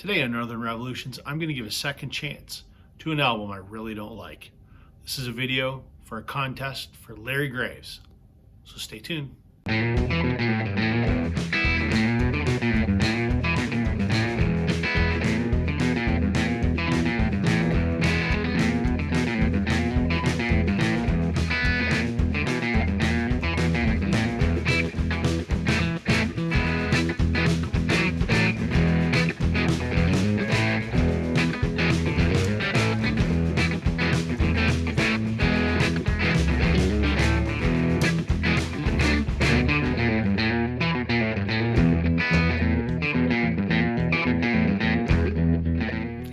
Today on Northern Revolutions, I'm going to give a second chance to an album I really don't like. This is a video for a contest for Larry Graves, so stay tuned.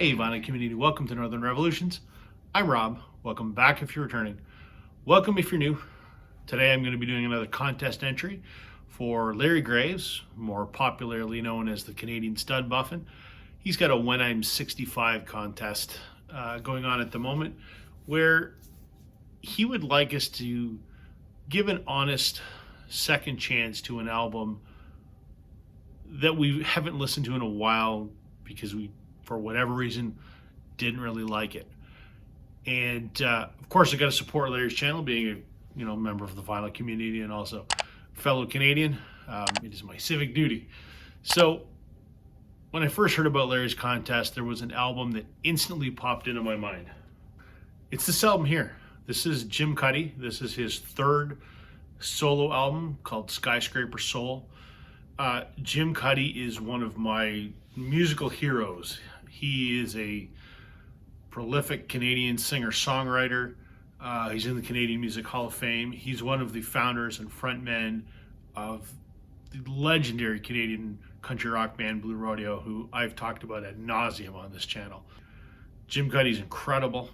Hey, Vinyl community, welcome to Northern Revolutions. I'm Rob. Welcome back if you're returning. Welcome if you're new. Today I'm going to be doing another contest entry for Larry Graves, more popularly known as the Canadian Stud Buffin. He's got a When I'm 65 contest going on at the moment where he would like us to give an honest second chance to an album that we haven't listened to in a while because we, for whatever reason, didn't really like it. And of course, I got to support Larry's channel, being a member of the vinyl community and also fellow Canadian. It is my civic duty. So when I first heard about Larry's contest, there was an album that instantly popped into my mind. It's this album here. This is Jim Cuddy. This is his third solo album called Skyscraper Soul. Jim Cuddy is one of my musical heroes. He is a prolific Canadian singer-songwriter. He's in the Canadian Music Hall of Fame. He's one of the founders and frontmen of the legendary Canadian country rock band Blue Rodeo, who I've talked about ad nauseum on this channel. Jim Cuddy's incredible.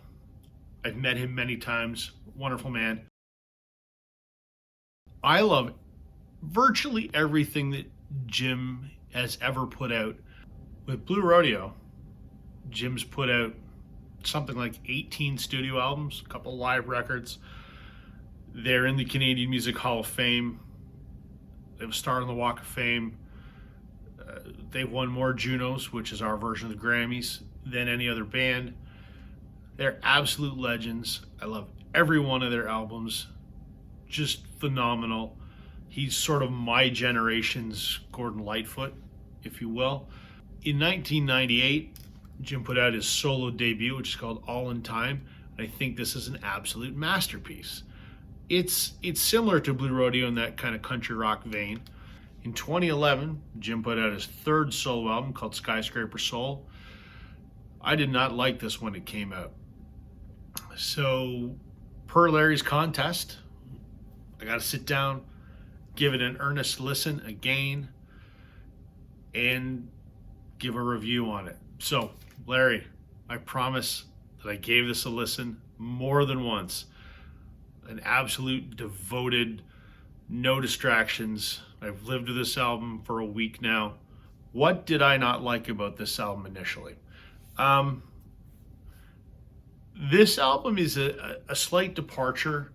I've met him many times. Wonderful man. I love virtually everything that Jim has ever put out. With Blue Rodeo, Jim's put out something like 18 studio albums, a couple live records. They're in the Canadian Music Hall of Fame. They have a star on the Walk of Fame. They've won more Junos, which is our version of the Grammys, than any other band. They're absolute legends. I love every one of their albums. Just phenomenal. He's sort of my generation's Gordon Lightfoot, if you will. In 1998, Jim put out his solo debut, which is called All in Time. I think this is an absolute masterpiece. It's similar to Blue Rodeo in that kind of country rock vein. In 2011, Jim put out his third solo album called Skyscraper Soul. I did not like this when it came out. So, per Larry's contest, I got to sit down, give it an earnest listen again, and give a review on it. So, Larry, I promise that I gave this a listen more than once. An absolute devoted, no distractions. I've lived with this album for a week now. What did I not like about this album initially? This album is a slight departure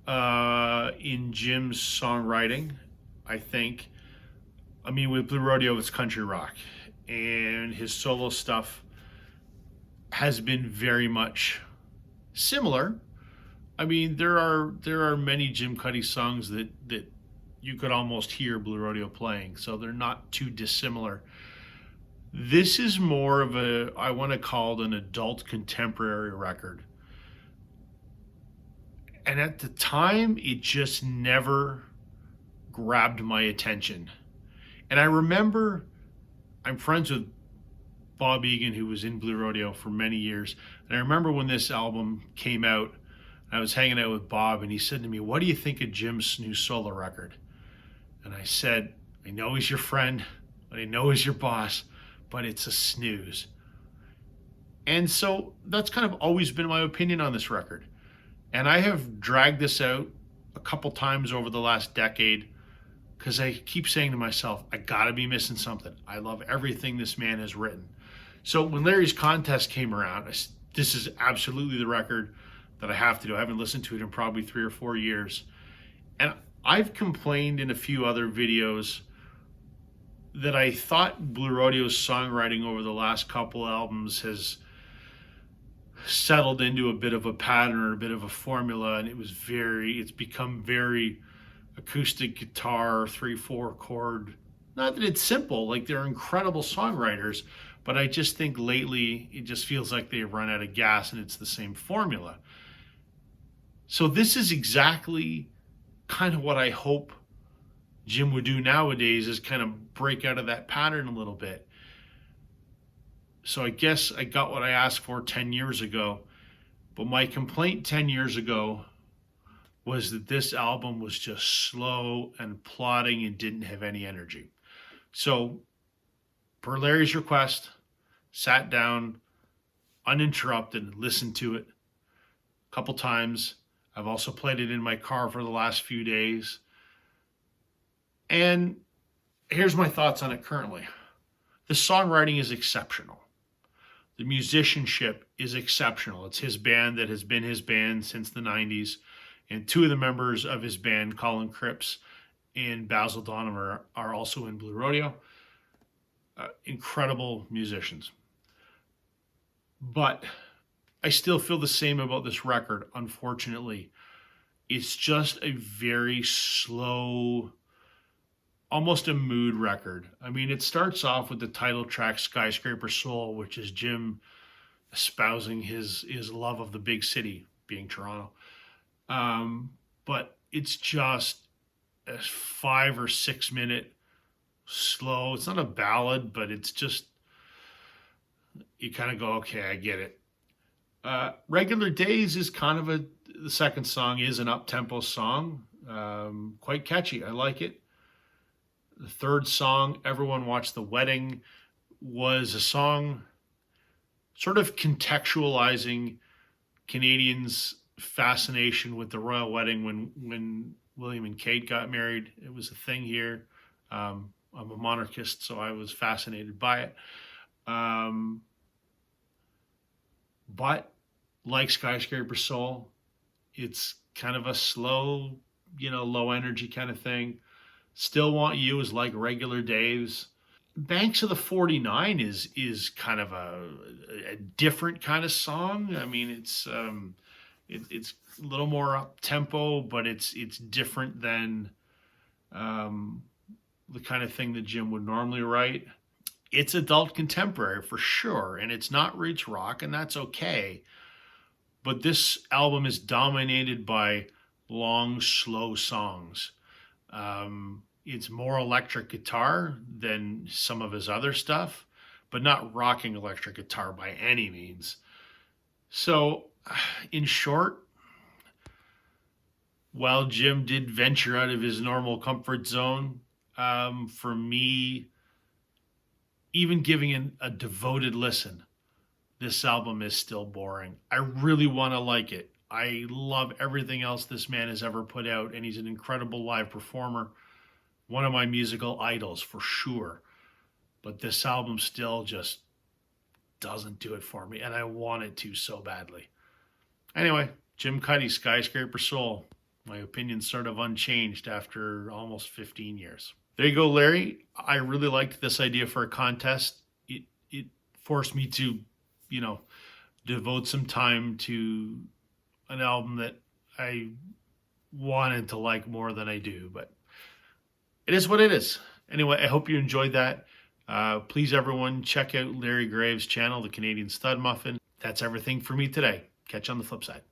in Jim's songwriting, I think. I mean, with Blue Rodeo, it's country rock, and his solo stuff has been very much similar. I mean, there are many Jim Cuddy songs that you could almost hear Blue Rodeo playing, so they're not too dissimilar. This is more of a, I want to call it an adult contemporary record. And at the time, it just never grabbed my attention. And I remember, I'm friends with Bob Egan, who was in Blue Rodeo for many years. And I remember when this album came out, I was hanging out with Bob, and he said to me, "What do you think of Jim's new solo record?" And I said, "I know he's your friend, I know he's your boss, but it's a snooze." And so that's kind of always been my opinion on this record. And I have dragged this out a couple times over the last decade because I keep saying to myself, I gotta be missing something. I love everything this man has written. So when Larry's contest came around, this is absolutely the record that I have to do. I haven't listened to it in probably 3 or 4 years. And I've complained in a few other videos that I thought Blue Rodeo's songwriting over the last couple albums has settled into a bit of a pattern or a bit of a formula, and it's become very acoustic guitar, 3/4 chord. Not that it's simple, like they're incredible songwriters, but I just think lately it just feels like they've run out of gas and it's the same formula. So this is exactly kind of what I hope Jim would do nowadays, is kind of break out of that pattern a little bit. So I guess I got what I asked for 10 years ago, but my complaint 10 years ago was that this album was just slow and plodding and didn't have any energy. So, per Larry's request, sat down, uninterrupted, listened to it a couple times. I've also played it in my car for the last few days. And here's my thoughts on it currently. The songwriting is exceptional. The musicianship is exceptional. It's his band that has been his band since the 90s. And two of the members of his band, Colin Cripps and Basil Donovan, are also in Blue Rodeo. Incredible musicians. But I still feel the same about this record, unfortunately. It's just a very slow, almost a mood record. I mean, it starts off with the title track, Skyscraper Soul, which is Jim espousing his love of the big city, being Toronto. But it's just a 5 or 6 minute slow. It's not a ballad, but it's just, you kind of go, okay, I get it. Regular Days is kind of the second song is an up-tempo song. Quite catchy. I like it. The third song, Everyone Watch the Wedding, was a song sort of contextualizing Canadians' fascination with the royal wedding when William and Kate got married. It was a thing here. I'm a monarchist, so I was fascinated by it. But like Skyscraper Soul, it's kind of a slow, low energy kind of thing. Still Want You is like Regular Days. Banks of the 49 is kind of a different kind of song. I mean, it's a little more up tempo, but it's different than the kind of thing that Jim would normally write. It's adult contemporary for sure, and it's not roots rock, and that's okay. But this album is dominated by long, slow songs. It's more electric guitar than some of his other stuff, but not rocking electric guitar by any means. So, in short, while Jim did venture out of his normal comfort zone, for me, even giving a devoted listen, this album is still boring. I really want to like it. I love everything else this man has ever put out, and he's an incredible live performer. One of my musical idols for sure. But this album still just doesn't do it for me, and I want it to so badly. Anyway, Jim Cuddy, Skyscraper Soul. My opinion's sort of unchanged after almost 15 years. There you go, Larry. I really liked this idea for a contest. It forced me to, devote some time to an album that I wanted to like more than I do, but it is what it is. Anyway, I hope you enjoyed that. Please, everyone, check out Larry Graves' channel, The Canadian Stud Muffin. That's everything for me today. Catch you on the flip side.